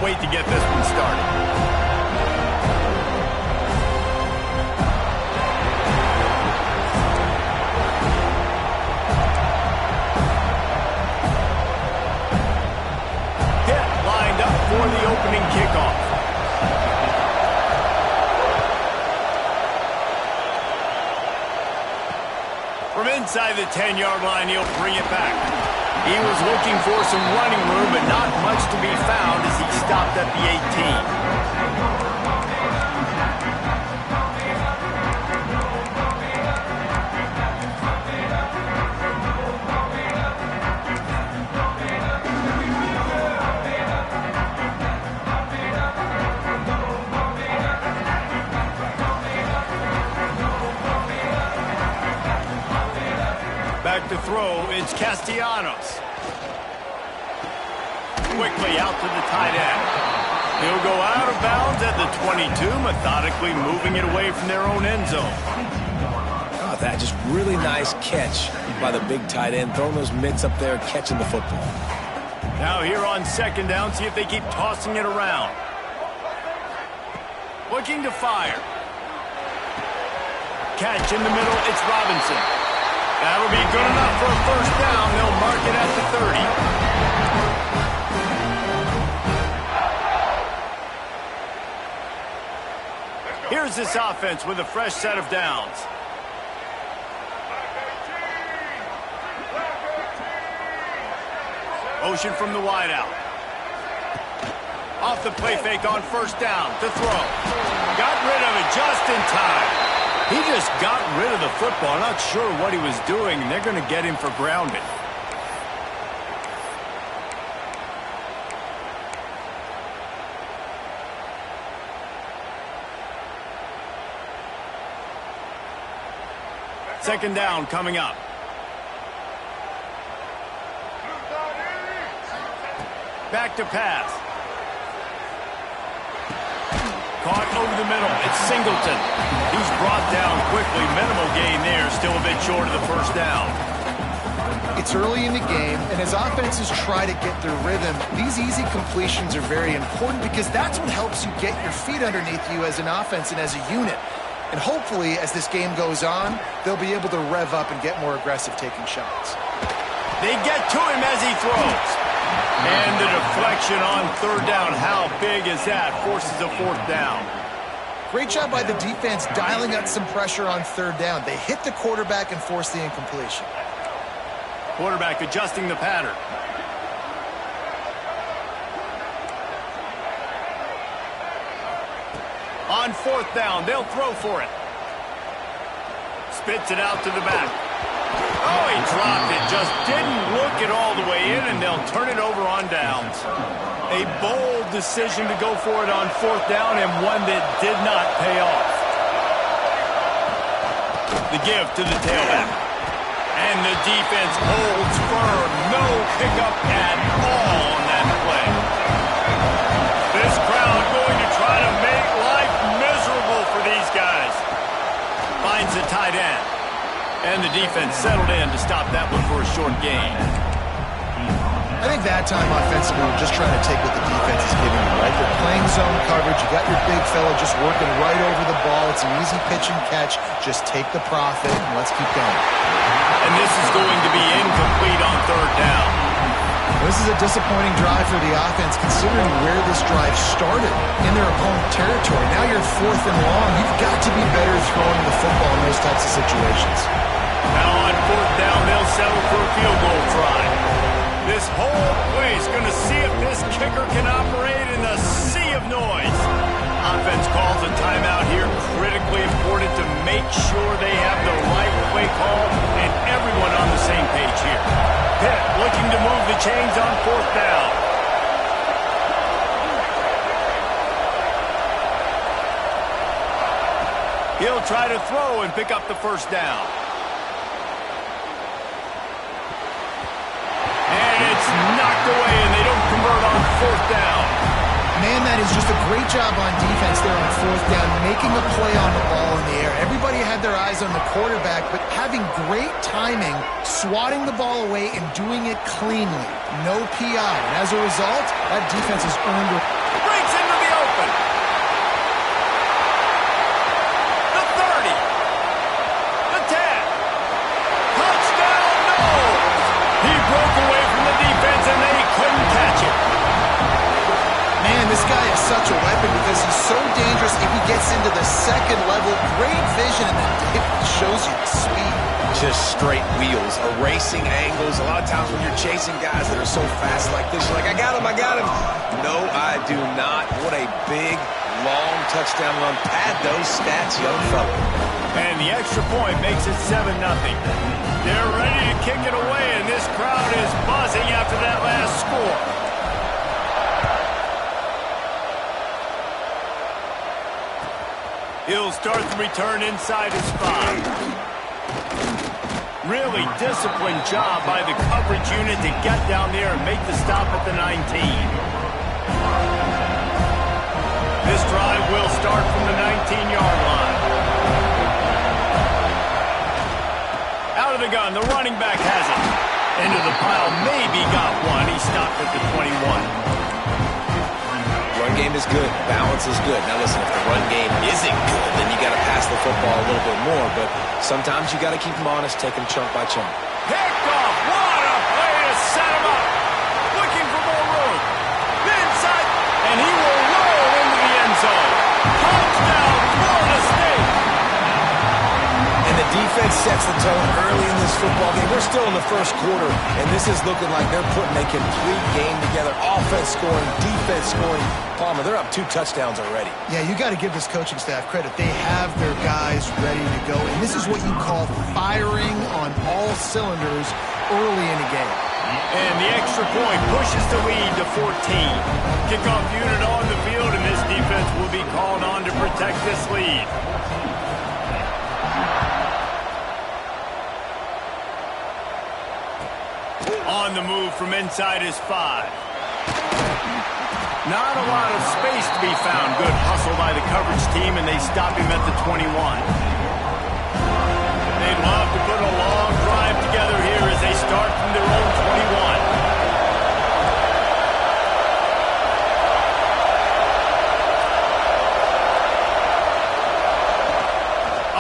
wait to get this one started. For the opening kickoff. From inside the 10-yard line, he'll bring it back. He was looking for some running room, but not much to be found as he stopped at the 18. Back to throw, it's Castellanos. Quickly out to the tight end. He'll go out of bounds at the 22, methodically moving it away from their own end zone. Oh, that just really nice catch by the big tight end, throwing those mitts up there, catching the football. Now here on second down, see if they keep tossing it around. Looking to fire. Catch in the middle, it's Robinson. That'll be good enough for a first down. They'll mark it at the 30. Here's this offense with a fresh set of downs. Motion from the wideout. Off the play fake on first down to throw. Got rid of it just in time. He just got rid of the football. Not sure what he was doing, and they're going to get him for grounding. Second down coming up. Back to pass. Caught over the middle. It's Singleton. He's brought down quickly. Minimal gain there. Still a bit short of the first down. It's early in the game, and as offenses try to get their rhythm, these easy completions are very important because that's what helps you get your feet underneath you as an offense and as a unit. And hopefully, as this game goes on, they'll be able to rev up and get more aggressive taking shots. They get to him as he throws. And the deflection on third down. How big is that? Forces a fourth down. Great job by the defense dialing up some pressure on third down. They hit the quarterback and forced the incompletion. Quarterback adjusting the pattern. On fourth down, they'll throw for it. Spits it out to the back. Oh, he dropped it. Just didn't look it all the way in, and they'll turn it over on downs. A bold decision to go for it on fourth down, and one that did not pay off. The give to the tailback. And the defense holds firm. No pickup at all on that play. This crowd going to try to make life miserable for these guys. Finds the tight end. And the defense settled in to stop that one for a short gain. I think that time offensively, we're just trying to take what the defense is giving you, right? They're playing zone coverage. You got your big fella just working right over the ball. It's an easy pitch and catch. Just take the profit and let's keep going. And this is going to be incomplete on third down. This is a disappointing drive for the offense considering where this drive started in their opponent territory. Now you're fourth and long. You've got to be better throwing the football in those types of situations. Now on fourth down, they'll settle for a field goal try. This whole place going to see if this kicker can operate in the sea of noise. Offense calls a timeout here. Critically important to make sure they have the right play call and everyone on the same page here. Pitt looking to move the chains on fourth down. He'll try to throw and pick up the first down. And it's knocked away, and they don't convert on fourth down. Man, that is just a great job on defense there on fourth down, making a play on the ball in the air. Everybody had their eyes on the quarterback, but having great timing, swatting the ball away and doing it cleanly. No PI. And as a result, that defense has earned it. Breaks into the open. The 30. The 10. Touchdown, no! He broke away from the defense and they couldn't catch it. Man, this guy is such a weapon because he's so dangerous if he gets into the second level. Great vision, and then it shows you the speed. Just straight wheels, erasing angles. A lot of times when you're chasing guys that are so fast like this, you're like, I got him, I got him. No, I do not. What a big, long touchdown run. Pad those stats, young fella. And the extra point makes it 7-0. They're ready to kick it away, and this crowd is buzzing after that last score. He'll start the return inside his 5. Really disciplined job by the coverage unit to get down there and make the stop at the 19. This drive will start from the 19-yard line. Out of the gun, the running back has it. Into the pile, maybe got one. He stopped at the 21. Run game is good. Balance is good. Now listen, if the run game isn't good, then you got to pass the football a little bit more. But sometimes you got to keep them honest, take them chunk by chunk. Picked off. What a play to set him up. Looking for more room. Inside. And he will roll into the end zone. Touchdown, Florida State. And the defense sets the tone early in this football game. We're still in the first quarter, and this is looking like they're putting a complete game together. Offense scoring, defense scoring. Palmer, they're up 2 touchdowns already. Yeah, you got to give this coaching staff credit. They have their guys ready to go, and this is what you call firing on all cylinders early in a game. And the extra point pushes the lead to 14. Kickoff unit on the field, and this defense will be called on to protect this lead. On the move from inside his 5. Not a lot of space to be found. Good hustle by the coverage team, and they stop him at the 21. They'd love to put a long drive together here as they start from their own 21.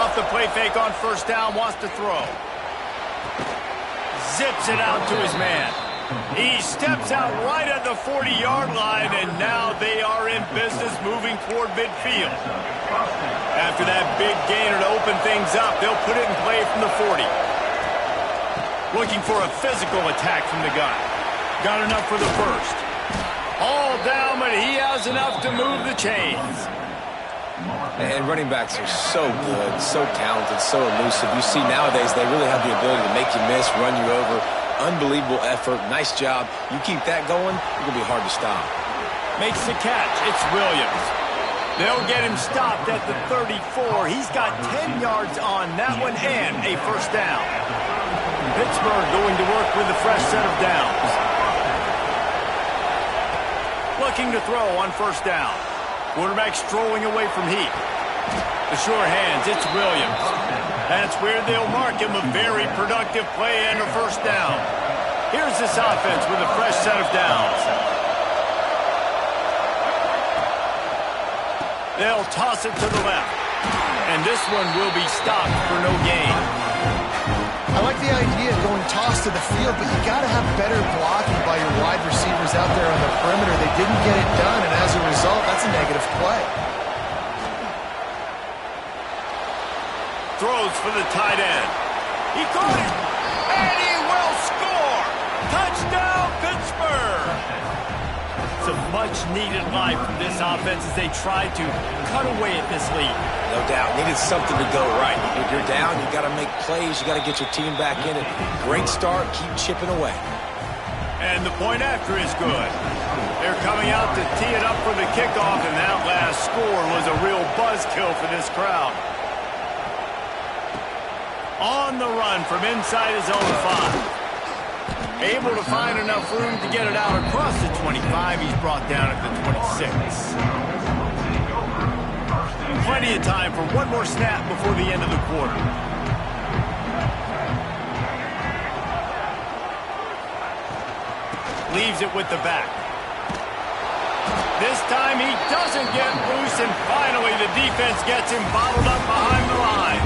Off the play fake on first down, wants to throw. Zips it out to his man. He steps out right at the 40-yard line, and now they are in business moving toward midfield. After that big gainer to open things up, they'll put it in play from the 40. Looking for a physical attack from the gun. Got enough for the first. All down, but he has enough to move the chains. And running backs are so good, so talented, so elusive. You see nowadays they really have the ability to make you miss, run you over. Unbelievable effort. Nice job. You keep that going, it's going to be hard to stop. Makes the catch. It's Williams. They'll get him stopped at the 34. He's got 10 yards on that one and a first down. Pittsburgh going to work with a fresh set of downs. Looking to throw on first down. Quarterback strolling away from Heat. The sure hands, it's Williams. That's where they'll mark him a very productive play and a first down. Here's this offense with a fresh set of downs. They'll toss it to the left. And this one will be stopped for no gain. I like the idea of going toss to the field, but you got to have better blocking by your wide receivers out there on the perimeter. They didn't get it done, and as a result, that's a negative play. Throws for the tight end. He caught it, and he will score. Touchdown, Pittsburgh. It's a much-needed life from this offense as they try to cut away at this lead. No doubt. Needed something to go right. If you're down, you got to make plays. You got to get your team back in it. Great start. Keep chipping away. And the point after is good. They're coming out to tee it up for the kickoff, and that last score was a real buzzkill for this crowd. On the run from inside his own 5. Able to find enough room to get it out across the 25. He's brought down at the 26. plenty of time for one more snap before the end of the quarter. Leaves it with the back. This time he doesn't get loose, and finally the defense gets him bottled up behind the line.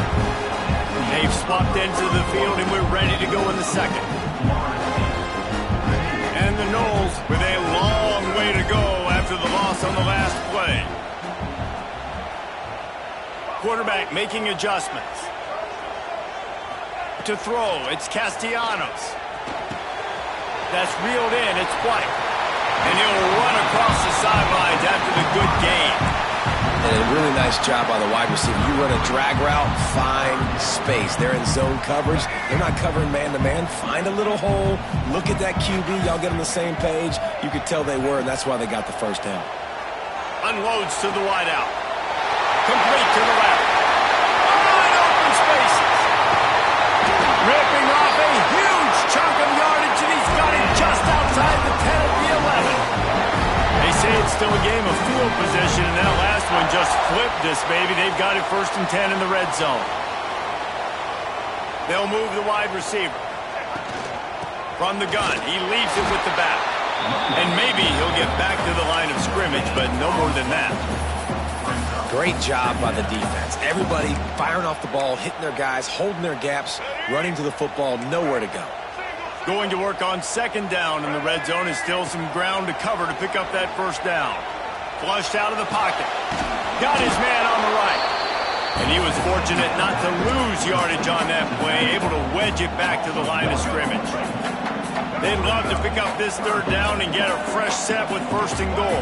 They've swapped into the field, and we're ready to go in the second. And the Noles with a long way to go after the loss on the last play. Quarterback making adjustments. To throw, it's Castellanos. That's reeled in, it's White. And he'll run across the sidelines after the good gain. And a really nice job by the wide receiver. You run a drag route, find space. They're in zone coverage. They're not covering man-to-man. Find a little hole. Look at that QB. Y'all get on the same page. You could tell they were, and that's why they got the first down. Unloads to the wideout. Complete to the left. Wide open spaces. Ripping off a huge chunk of yardage, and he's got it just outside the 10 of the 11. They say it's still a game of field position, and that last one just flipped this baby. They've got it 1st and 10 in the red zone. They'll move the wide receiver. From the gun, he leaves it with the back. And maybe he'll get back to the line of scrimmage, but no more than that. Great job by the defense. Everybody firing off the ball, hitting their guys, holding their gaps, running to the football, nowhere to go. Going to work on 2nd down in the red zone, and still some ground to cover to pick up that 1st down. Flushed out of the pocket. Got his man on the right. And he was fortunate not to lose yardage on that play, able to wedge it back to the line of scrimmage. They'd love to pick up this 3rd down and get a fresh set with 1st and goal.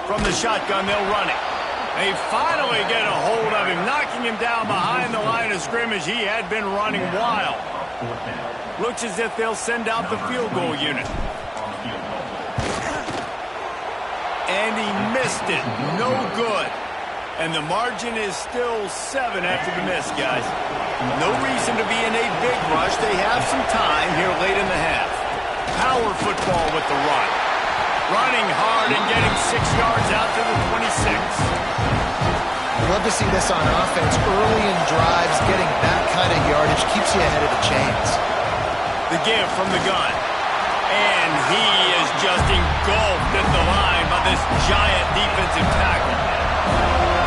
From the shotgun, they'll run it. They finally get a hold of him, knocking him down behind the line of scrimmage. He had been running wild. Looks as if they'll send out the field goal unit. And he missed it. No good. And the margin is still 7 after the miss, guys. No reason to be in a big rush. They have some time here late in the half. Power football with the run. Running hard and getting 6 yards out to the 26. I love to see this on offense. Early in drives, getting that kind of yardage keeps you ahead of the chains. The give from the gun. And he is just engulfed at the line by this giant defensive tackle.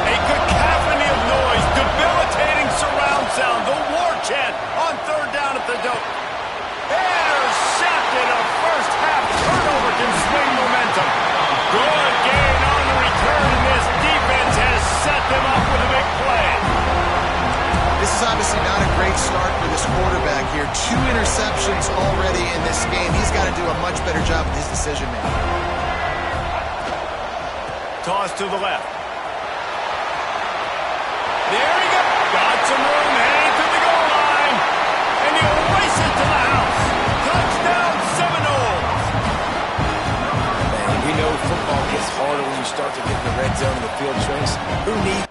A cacophony of noise, debilitating surround sound, the war chant on 3rd down at the dope. Intercepted. A first half turnover can swing momentum. Good gain on the return, and this defense has set them up with a big play. This is obviously not a great start for this quarterback here. 2 interceptions already in this game. He's got to do a much better job with his decision-making. Toss to the left. There he goes. Got some room, headed to the goal line. And he'll race it to the house. Touchdown, Seminoles. Man, we know football gets harder when you start to get in the red zone and the field trace. Who needs